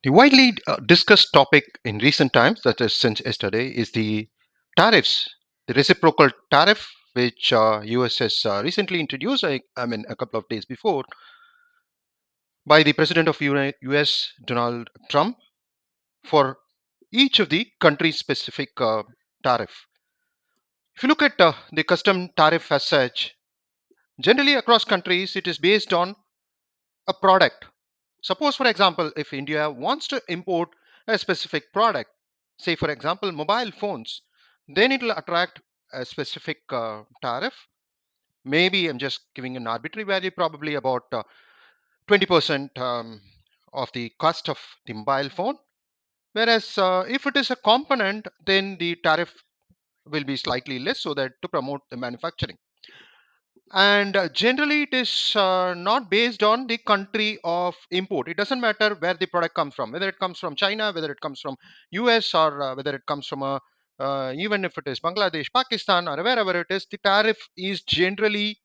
The widely discussed topic in recent times, that is since yesterday, is the tariffs, the reciprocal tariff, which US has recently introduced. I mean, a couple of days before, by the President of US, Donald Trump, for each of the country-specific tariff. If you look at the custom tariff as such, generally across countries, it is based on a product. Suppose, for example, if India wants to import a specific product, say, for example, mobile phones, then it will attract a specific tariff. Maybe I'm just giving an arbitrary value, probably about 20% of the cost of the mobile phone. Whereas if it is a component, then the tariff will be slightly less so that to promote the manufacturing. And generally it is not based on the country of import. It doesn't matter where the product comes from, whether it comes from China, whether it comes from US, or whether it comes from a even if it is Bangladesh, Pakistan, or wherever it is, the tariff is generally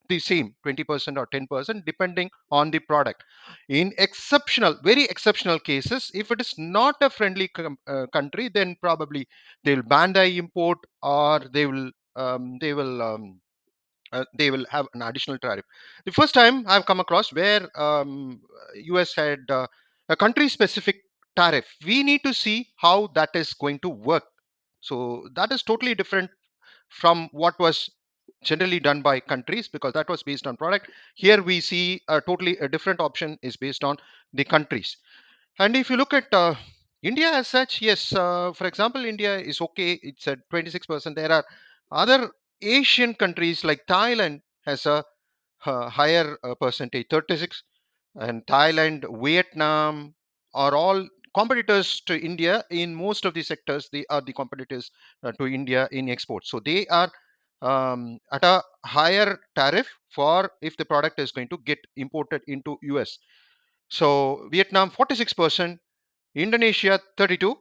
the same, 20% or 10%, depending on the product. In exceptional, very exceptional cases, if it is not a friendly country, then probably they will ban the import, or they will have an additional tariff. The first time I've come across where US had a country specific tariff, we need to see how that is going to work. So that is totally different from what was generally done by countries, because that was based on product. Here we see a totally a different option is based on the countries. And if you look at India as such, yes, for example, India is okay. It's at 26%. There are other Asian countries like Thailand has a higher percentage, 36, and Thailand, Vietnam are all competitors to India in most of the sectors. They are the competitors to India in exports. So they are at a higher tariff for if the product is going to get imported into US. So Vietnam 46%, Indonesia 32,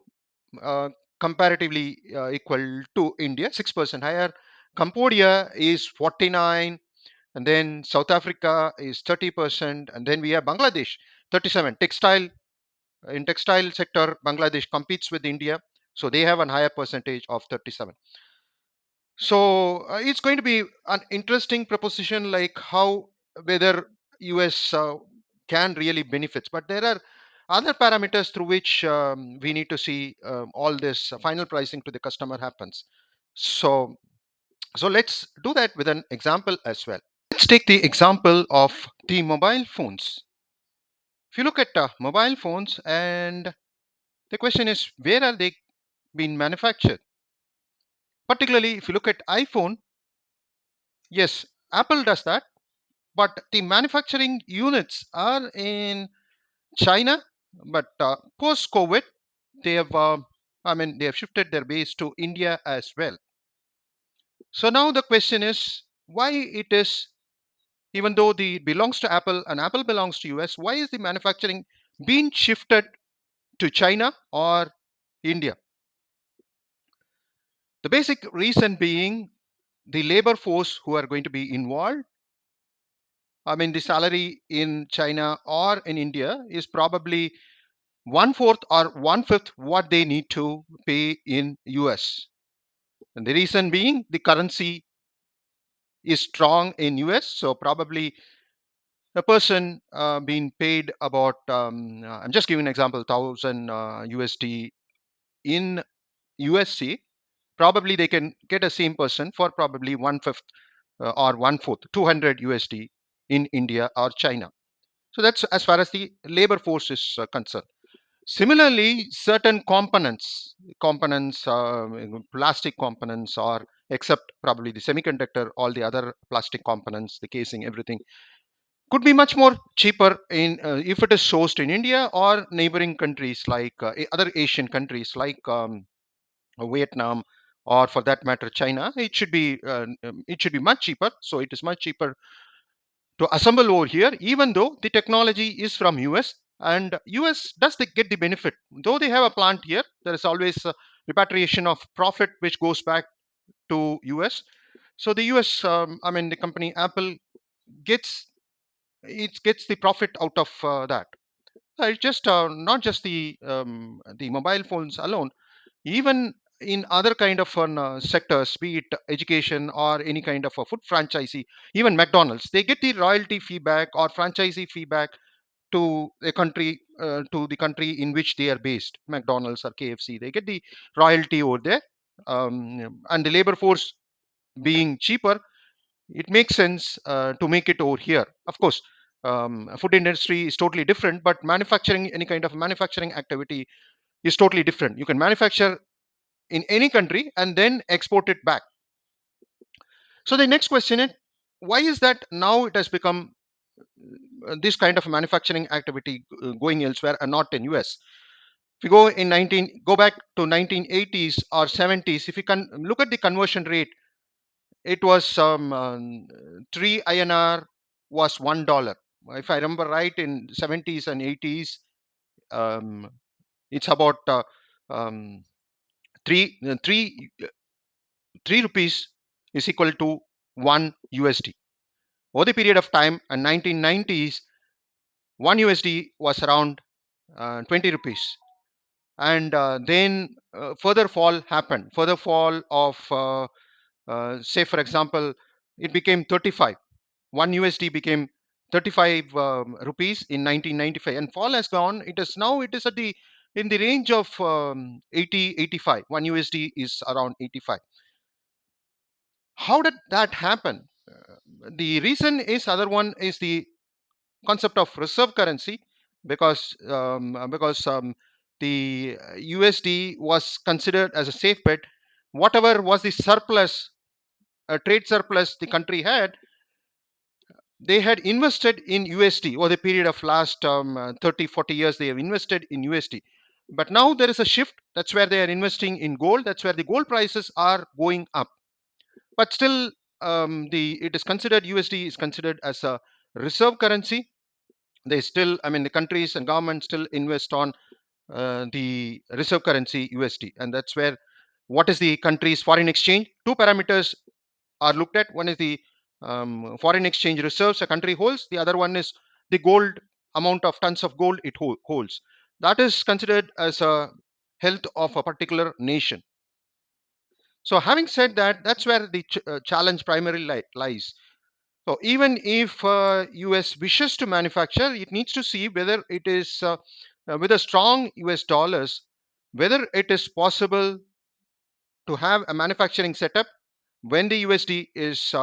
uh, comparatively equal to India, 6% higher. Cambodia is 49, and then South Africa is 30%, and then we have Bangladesh 37. Textile, in textile sector, Bangladesh competes with India, so they have a higher percentage of 37. So it's going to be an interesting proposition, like how whether US can really benefits, but there are other parameters through which we need to see all this final pricing to the customer happens. So let's do that with an example as well. Let's take the example of the mobile phones. If you look at mobile phones, and the question is, where are they being manufactured? Particularly, if you look at iPhone, yes, Apple does that, but the manufacturing units are in China. But post COVID, they have, they have shifted their base to India as well. So now the question is, why it is, even though the belongs to Apple and Apple belongs to US, why is the manufacturing being shifted to China or India? The basic reason being the labor force who are going to be involved. The salary in China or in India is probably one fourth or one fifth what they need to pay in US. And the reason being the currency is strong in US, so probably a person being paid about I'm just giving an example, 1000 USD in USC, probably they can get a same person for probably one fifth or one fourth, 200 USD in India or China. So that's as far as the labor force is concerned. Similarly, certain components, plastic components, or except probably the semiconductor, all the other plastic components, the casing, everything could be much more cheaper in if it is sourced in India or neighboring countries like other Asian countries like Vietnam, or for that matter China. It should be much cheaper. So it is much cheaper to assemble over here, even though the technology is from US, and US does they get the benefit. Though they have a plant here, there is always repatriation of profit which goes back to US. So the US, the company Apple gets, it gets the profit out of that. It's just not just the mobile phones alone. Even in other kind of sectors, be it education or any kind of a food franchisee, even McDonald's, they get the royalty feedback or franchisee feedback to the country in which they are based. McDonald's or KFC, they get the royalty over there, and the labor force being cheaper, it makes sense to make it over here. Of course, food industry is totally different, but manufacturing, any kind of manufacturing activity is totally different. You can manufacture in any country and then export it back. So the next question is, why is that now it has become this kind of manufacturing activity going elsewhere and not in US? If you go back to 1980s or 70s, if you can look at the conversion rate, it was 3 INR was $1. If I remember right, in 70s and 80s, um, it's about um, 3 3 rupees is equal to 1 USD. Over the period of time in 1990s, 1 USD was around 20 rupees. And then further fall happened. Further fall of, say, for example, it became 35. 1 USD became 35 rupees in 1995, and fall has gone. It is at the in the range of 80, 85. 1 USD is around 85. How did that happen? The reason is, other one is the concept of reserve currency, because the USD was considered as a safe bet. Whatever was the surplus, trade surplus the country had, they had invested in USD over the period of last 30, 40 years. They have invested in USD. But now there is a shift. That's where they are investing in gold. That's where the gold prices are going up. But still, the it is considered, USD is considered as a reserve currency. They still, I mean, the countries and governments still invest on the reserve currency USD, and that's where, what is the country's foreign exchange? Two parameters are looked at. One is the foreign exchange reserves a country holds. The other one is the gold, amount of tons of gold it holds. That is considered as a health of a particular nation. So, having said that, that's where the challenge primarily lies. So, even if US wishes to manufacture, it needs to see whether it is with a strong US dollars, whether it is possible to have a manufacturing setup when the USD is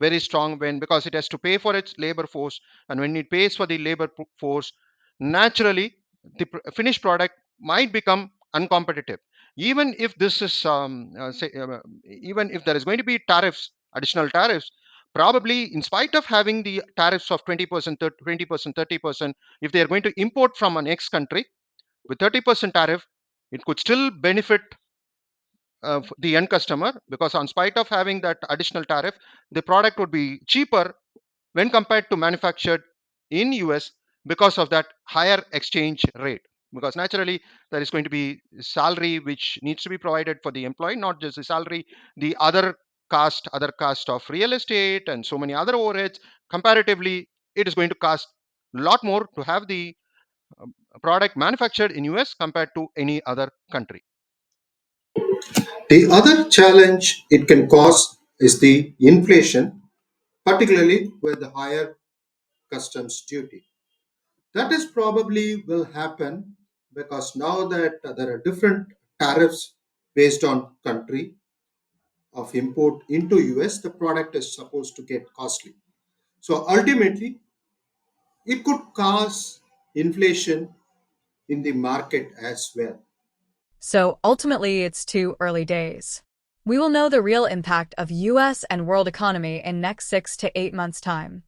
very strong, when, because it has to pay for its labor force, and when it pays for the labor force, naturally the finished product might become uncompetitive. Even if this is even if there is going to be tariffs, additional tariffs, probably in spite of having the tariffs of 20%, 20%, 30%, if they are going to import from an X country with 30% tariff, it could still benefit the end customer, because in spite of having that additional tariff, the product would be cheaper when compared to manufactured in US, because of that higher exchange rate. Because naturally there is going to be salary which needs to be provided for the employee, not just the salary, the other cost of real estate and so many other overheads. Comparatively, it is going to cost a lot more to have the product manufactured in US compared to any other country. The other challenge it can cause is the inflation, particularly with the higher customs duty. That is probably will happen because now that there are different tariffs based on country of import into US, the product is supposed to get costly. So ultimately, it could cause inflation in the market as well. So ultimately, it's too early days. We will know the real impact of US and world economy in next 6 to 8 months' time.